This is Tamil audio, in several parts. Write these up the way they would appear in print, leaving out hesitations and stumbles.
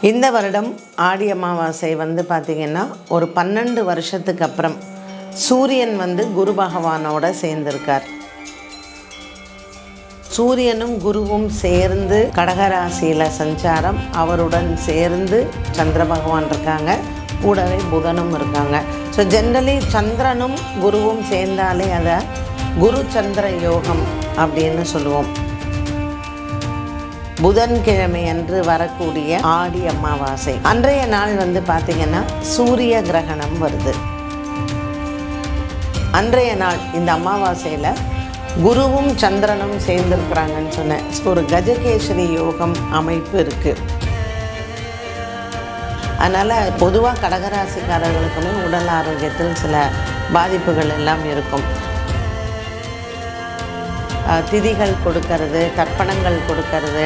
இந்த வருடம் ஆடி அமாவாசை பார்த்திங்கன்னா ஒரு 12 வருஷத்துக்கு அப்புறம் சூரியன் குரு பகவானோட சேர்ந்திருக்கார். சூரியனும் குருவும் சேர்ந்து கடகராசியில் சஞ்சாரம், அவருடன் சேர்ந்து சந்திர பகவான் இருக்காங்க, கூடவே புதனும் இருக்காங்க. ஸோ ஜென்ரலி சந்திரனும் குருவும் சேர்ந்தாலே அதை குரு சந்திர யோகம் அப்படின்னு சொல்லுவோம். புதன்கிழமை அன்று வரக்கூடிய ஆடி அமாவாசை அன்றைய நாள் பார்த்திங்கன்னா சூரிய கிரகணம் வருது. அன்றைய நாள் இந்த அமாவாசையில் குருவும் சந்திரனும் சேர்ந்திருக்கிறாங்கன்னு சொன்னேன். ஒரு கஜகேசரி யோகம் அமைப்பு இருக்குது. அதனால் பொதுவாக கடகராசிக்காரர்களுக்குமே உடல் ஆரோக்கியத்தில் சில பாதிப்புகள் எல்லாம் இருக்கும். திதிகள் கொடுக்கறது, தர்ப்பணங்கள் கொடுக்கறது,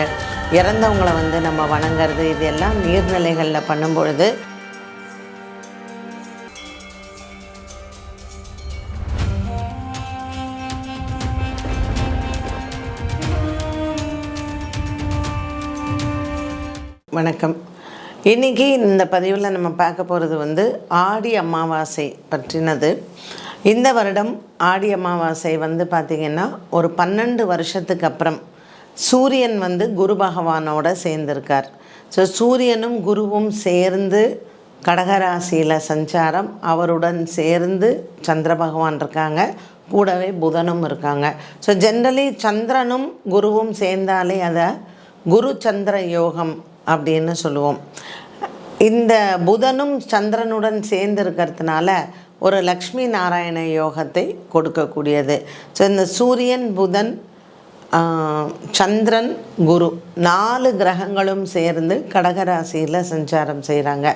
இறந்தவங்களை நம்ம வணங்கிறது, இது எல்லாம் நீர்நிலைகளில் பண்ணும்பொழுது வணக்கம். இன்றைக்கி இந்த பதிவில் நம்ம பார்க்க போகிறது ஆடி அமாவாசை பற்றினது. இந்த வருடம் ஆடி அமாவாசை பார்த்திங்கன்னா ஒரு 12 வருஷத்துக்கு அப்புறம் சூரியன் குரு பகவானோட சேர்ந்திருக்கார். ஸோ சூரியனும் குருவும் சேர்ந்து கடகராசியில் சஞ்சாரம், அவருடன் சேர்ந்து சந்திர பகவான் இருக்காங்க, கூடவே புதனும் இருக்காங்க. ஸோ ஜென்ரலி சந்திரனும் குருவும் சேர்ந்தாலே அதை குரு சந்திர யோகம் அப்படின்னு சொல்லுவோம். இந்த புதனும் சந்திரனுடன் சேர்ந்து இருக்கிறதுனால ஒரு லக்ஷ்மி நாராயண யோகத்தை கொடுக்கக்கூடியது. ஸோ இந்த சூரியன், புதன், சந்திரன், குரு 4 கிரகங்களும் சேர்ந்து கடகராசியில் சஞ்சாரம் செய்கிறாங்க.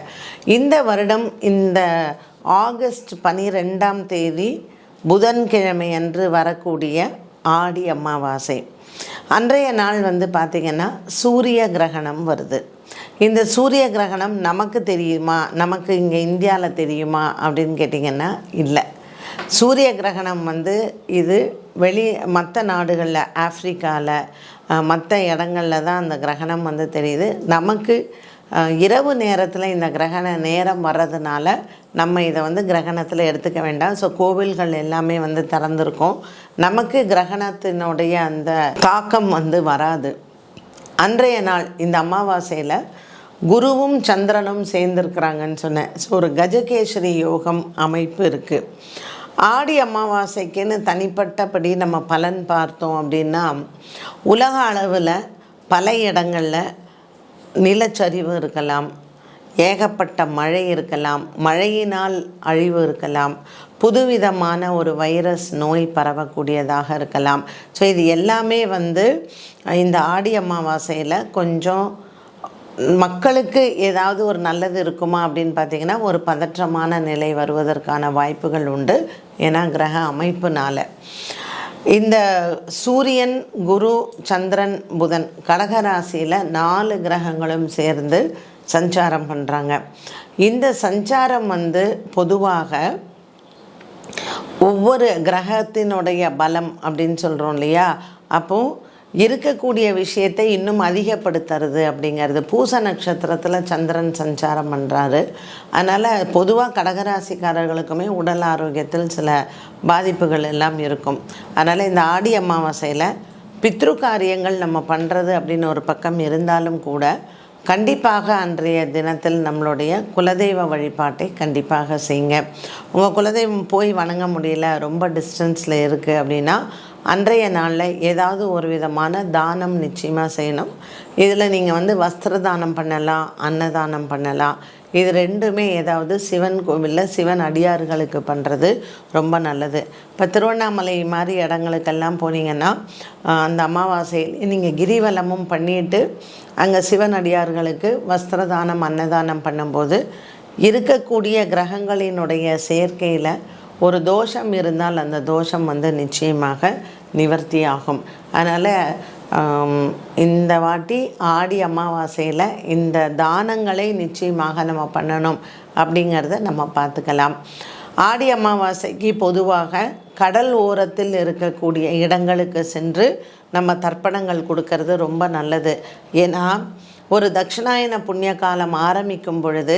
இந்த வருடம் இந்த ஆகஸ்ட் 12ஆம் தேதி புதன்கிழமை அன்று வரக்கூடிய ஆடி அமாவாசை அன்றைய நாள் பார்த்திங்கன்னா சூரிய கிரகணம் வருது. இந்த சூரிய கிரகணம் நமக்கு தெரியுமா, நமக்கு இங்கே இந்தியாவில் தெரியுமா அப்படின்னு கேட்டிங்கன்னா இல்லை. சூரிய கிரகணம் இது மற்ற நாடுகளில், ஆஃப்ரிக்காவில், மற்ற இடங்களில் தான் அந்த கிரகணம் தெரியுது. நமக்கு இரவு நேரத்தில் இந்த கிரகண நேரம் வர்றதுனால நம்ம இதை கிரகணத்தில் எடுத்துக்க வேண்டாம். ஸோ கோவில்கள் எல்லாமே திறந்திருக்கும். நமக்கு கிரகணத்தினுடைய அந்த தாக்கம் வராது. அன்றைய நாள் இந்த அமாவாசையில் குருவும் சந்திரனும் சேர்ந்திருக்கிறாங்கன்னு சொன்னேன். ஸோ ஒரு கஜகேசரி யோகம் அமைப்பு இருக்குது. ஆடி அமாவாசைக்குன்னு தனிப்பட்டபடி நம்ம பலன் பார்த்தோம் அப்படின்னா, உலக அளவில் பல இடங்களில் நிலச்சரிவு இருக்கலாம், ஏகப்பட்ட மழை இருக்கலாம், மழையினால் அழிவு இருக்கலாம், புதுவிதமான ஒரு வைரஸ் நோய் பரவக்கூடியதாக இருக்கலாம். ஸோ இது எல்லாமே இந்த ஆடி அமாவாசையில் கொஞ்சம் மக்களுக்கு ஏதாவது ஒரு நல்லது இருக்குமா அப்படின்னு பார்த்திங்கன்னா ஒரு பதற்றமான நிலை வருவதற்கான வாய்ப்புகள் உண்டு. ஏன்னா கிரக அமைப்புனால் இந்த சூரியன், குரு, சந்திரன், புதன் கடகராசியில் 4 கிரகங்களும் சேர்ந்து சஞ்சாரம் பண்ணுறாங்க. இந்த சஞ்சாரம் பொதுவாக ஒவ்வொரு கிரகத்தினுடைய பலம் அப்படின்னு சொல்கிறோம் இல்லையா, அப்போது இருக்கக்கூடிய விஷயத்தை இன்னும் அதிகப்படுத்துறது அப்படிங்கிறது. பூச நட்சத்திரத்தில் சந்திரன் சஞ்சாரம் பண்ணுறாரு. அதனால் பொதுவாக கடகராசிக்காரர்களுக்குமே உடல் ஆரோக்கியத்தில் சில பாதிப்புகள் எல்லாம் இருக்கும். அதனால் இந்த ஆடி அமாவாசையில் பித்ரு காரியங்கள் நம்ம பண்ணுறது அப்படின்னு ஒரு பக்கம் இருந்தாலும் கூட கண்டிப்பாக அன்றைய தினத்தில் நம்மளுடைய குலதெய்வ வழிபாட்டை கண்டிப்பாக செய்யுங்க. உங்கள் குலதெய்வம் போய் வணங்க முடியல, ரொம்ப டிஸ்டன்ஸில் இருக்குது அப்படின்னா அன்றைய நாளில் ஏதாவது ஒரு விதமான தானம் நிச்சயமாக செய்யணும். இதில் நீங்கள் வஸ்திர தானம் பண்ணலாம், அன்னதானம் பண்ணலாம். இது ரெண்டுமே ஏதாவது சிவன் கோவிலில் சிவன் அடியார்களுக்கு பண்ணுறது ரொம்ப நல்லது. இப்போ திருவண்ணாமலை மாதிரி இடங்களுக்கெல்லாம் போனீங்கன்னா அந்த அமாவாசையில் நீங்கள் கிரிவலமும் பண்ணிட்டு அங்கே சிவன் அடியார்களுக்கு வஸ்திர தானம், அன்னதானம் பண்ணும்போது இருக்கக்கூடிய கிரகங்களினுடைய சேர்க்கையில் ஒரு தோஷம் இருந்தால் அந்த தோஷம் நிச்சயமாக நிவர்த்தி ஆகும். அதனால் இந்த வாட்டி ஆடி அமாவாசையில் இந்த தானங்களை நிச்சயமாக நம்ம பண்ணணும் அப்படிங்கிறத நம்ம பார்த்துக்கலாம். ஆடி அமாவாசைக்கு பொதுவாக கடல் ஓரத்தில் இருக்கக்கூடிய இடங்களுக்கு சென்று நம்ம தர்ப்பணங்கள் கொடுக்கறது ரொம்ப நல்லது. ஏன்னா ஒரு தட்சிணாயன புண்ணிய காலம் ஆரம்பிக்கும் பொழுது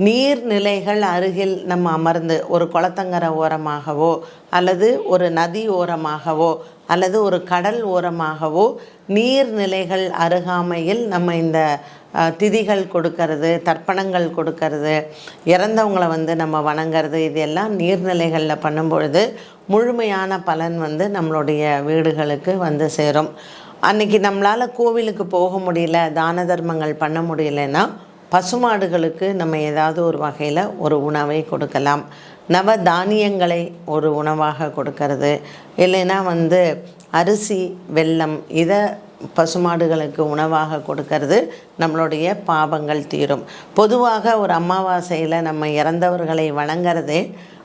நீர்நிலைகள் அருகில் நம்ம அமர்ந்து ஒரு குளத்தங்கரை ஓரமாகவோ அல்லது ஒரு நதி ஓரமாகவோ அல்லது ஒரு கடல் ஓரமாகவோ நீர்நிலைகள் அருகாமையில் நம்ம இந்த திதிகள் கொடுக்கறது, தர்ப்பணங்கள் கொடுக்கறது, இறந்தவங்களை நம்ம வணங்கிறது, இது எல்லாம் நீர்நிலைகளில் பண்ணும்பொழுது முழுமையான பலன் நம்மளுடைய வீடுகளுக்கு சேரும். அன்றைக்கி நம்மளால் கோவிலுக்கு போக முடியல, தான தர்மங்கள் பண்ண முடியலைன்னா பசுமாடுகளுக்கு நம்ம ஏதாவது ஒரு வகையில் ஒரு உணவை கொடுக்கலாம். நவ தானியங்களை ஒரு உணவாக கொடுக்கறது, இல்லைன்னா அரிசி, வெல்லம் இதை பசுமாடுகளுக்கு உணவாக கொடுக்கறது நம்மளுடைய பாவங்கள் தீரும். பொதுவாக ஒரு அமாவாசையில் நம்ம இறந்தவர்களை வணங்குறதே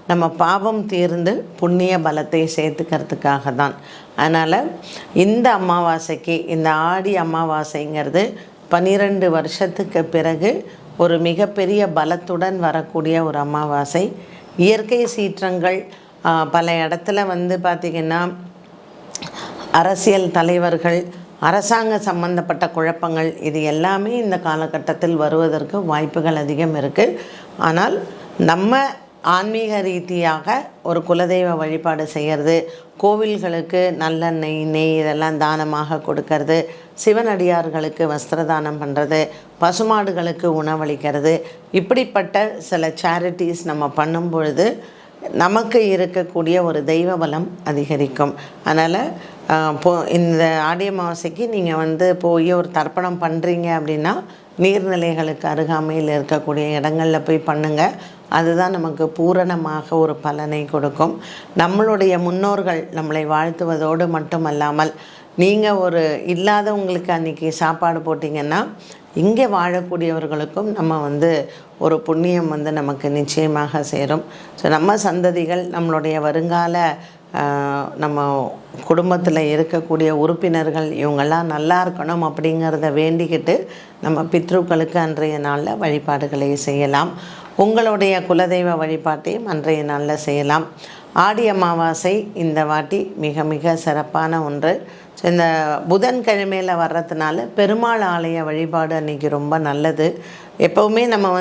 நம்ம பாவம் தீர்ந்து புண்ணிய பலத்தை சேர்த்துக்கிறதுக்காக தான். அதனால் இந்த அமாவாசைக்கு, இந்த ஆடி அமாவாசைங்கிறது 12 வருஷத்துக்கு பிறகு ஒரு மிகப்பெரிய பலத்துடன் வரக்கூடிய ஒரு அமாவாசை. இயற்கை சீற்றங்கள் பல இடத்துல பார்த்திங்கன்னா அரசியல் தலைவர்கள், அரசாங்க சம்பந்தப்பட்ட குழப்பங்கள், இது எல்லாமே இந்த காலகட்டத்தில் வருவதற்கு வாய்ப்புகள் அதிகம் இருக்குது. ஆனால் நம்ம ஆன்மீக ரீதியாக ஒரு குலதெய்வ வழிபாடு செய்கிறது, கோவில்களுக்கு நல்லெண்ணெய், நெய் இதெல்லாம் தானமாக கொடுக்கறது, சிவனடியார்களுக்கு வஸ்திரதானம் பண்ணுறது, பசுமாடுகளுக்கு உணவளிக்கிறது, இப்படிப்பட்ட சில சேரிட்டிஸ் நம்ம பண்ணும் பொழுது நமக்கு இருக்கக்கூடிய ஒரு தெய்வ பலம் அதிகரிக்கும். அதனால் இந்த ஆடி அமாவாசைக்கு நீங்கள் போய் ஒரு தர்ப்பணம் பண்ணுறீங்க அப்படின்னா நீர்நிலைகளுக்கு அருகாமையில் இருக்கக்கூடிய இடங்களில் போய் பண்ணுங்கள். அதுதான் நமக்கு பூரணமாக ஒரு பலனை கொடுக்கும். நம்மளுடைய முன்னோர்கள் நம்மளை வாழ்த்துவதோடு மட்டுமல்லாமல் நீங்கள் ஒரு இல்லாதவங்களுக்கு அன்றைக்கி சாப்பாடு போட்டிங்கன்னா இங்கே வாழக்கூடியவர்களுக்கும் நம்ம ஒரு புண்ணியம் நமக்கு நிச்சயமாக சேரும். ஸோ நம்ம சந்ததிகள், நம்மளுடைய வருங்கால நம்ம குடும்பத்தில் இருக்கக்கூடிய உறுப்பினர்கள் இவங்கெல்லாம் நல்லா இருக்கணும் அப்படிங்கிறத வேண்டிக்கிட்டு நம்ம பித்ருக்களுக்கு அன்றைய நாளில் வழிபாடுகளை செய்யலாம். உங்களுடைய குலதெய்வ வழிபாட்டையும் அன்றைய நாளில் செய்யலாம். ஆடி அமாவாசை இந்த வாட்டி மிக மிக சிறப்பான ஒன்று. ஸோ இந்த புதன்கிழமையில் வர்றதுனால பெருமாள் ஆலய வழிபாடு அன்றைக்கி ரொம்ப நல்லது. எப்போவுமே நம்ம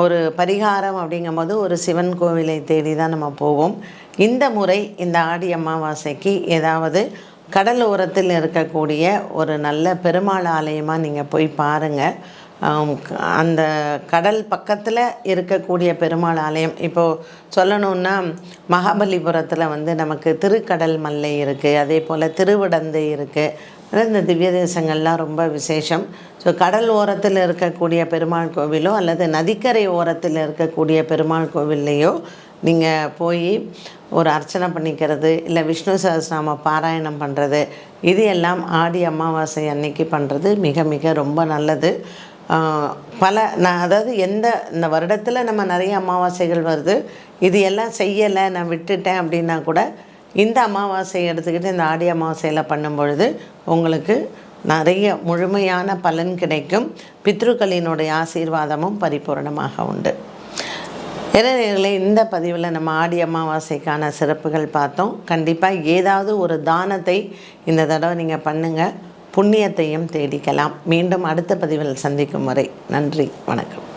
ஒரு பரிகாரம் அப்படிங்கும்போது ஒரு சிவன் கோவிலை தேடி தான் நம்ம போவோம். இந்த முறை இந்த ஆடி அமாவாசைக்கு ஏதாவது கடல் ஓரத்தில் இருக்கக்கூடிய ஒரு நல்ல பெருமாள் ஆலயமாக நீங்கள் போய் பாருங்கள். அந்த கடல் பக்கத்தில் இருக்கக்கூடிய பெருமாள் ஆலயம், இப்போது சொல்லணுன்னா மகாபலிபுரத்தில் நமக்கு திருக்கடல் மல்லை இருக்குது, அதே போல் திருவிடந்தை இருக்குது. இந்த திவ்ய தேசங்கள்லாம் ரொம்ப விசேஷம். ஸோ கடல் ஓரத்தில் இருக்கக்கூடிய பெருமாள் கோவிலோ அல்லது நதிக்கரை ஓரத்தில் இருக்கக்கூடிய பெருமாள் கோவில்லையோ நீங்கள் போய் ஒரு அர்ச்சனை பண்ணிக்கிறது, இல்லை விஷ்ணு சஹஸ்ரநாம பாராயணம் பண்ணுறது, இது எல்லாம் ஆடி அமாவாசை அன்னைக்கு பண்ணுறது மிக மிக ரொம்ப நல்லது. அதாவது இந்த வருடத்தில் நம்ம நிறைய அமாவாசைகள் வருது, இது எல்லாம் செய்யலை, நான் விட்டுட்டேன் அப்படின்னா கூட இந்த அமாவாசையை எடுத்துக்கிட்டு இந்த ஆடி அமாவாசையில் பண்ணும் பொழுது உங்களுக்கு நிறைய முழுமையான பலன் கிடைக்கும். பித்ருக்களினுடைய ஆசீர்வாதமும் பரிபூர்ணமாக உண்டு. இறைவர்களே, இந்த பதிவில் நம்ம ஆடி அமாவாசைக்கான சிறப்புகள் பார்த்தோம். கண்டிப்பாக ஏதாவது ஒரு தானத்தை இந்த தடவை நீங்கள் பண்ணுங்கள், புண்ணியத்தையும் தேடிக்கலாம். மீண்டும் அடுத்த பதிவில் சந்திக்கும் வரை நன்றி, வணக்கம்.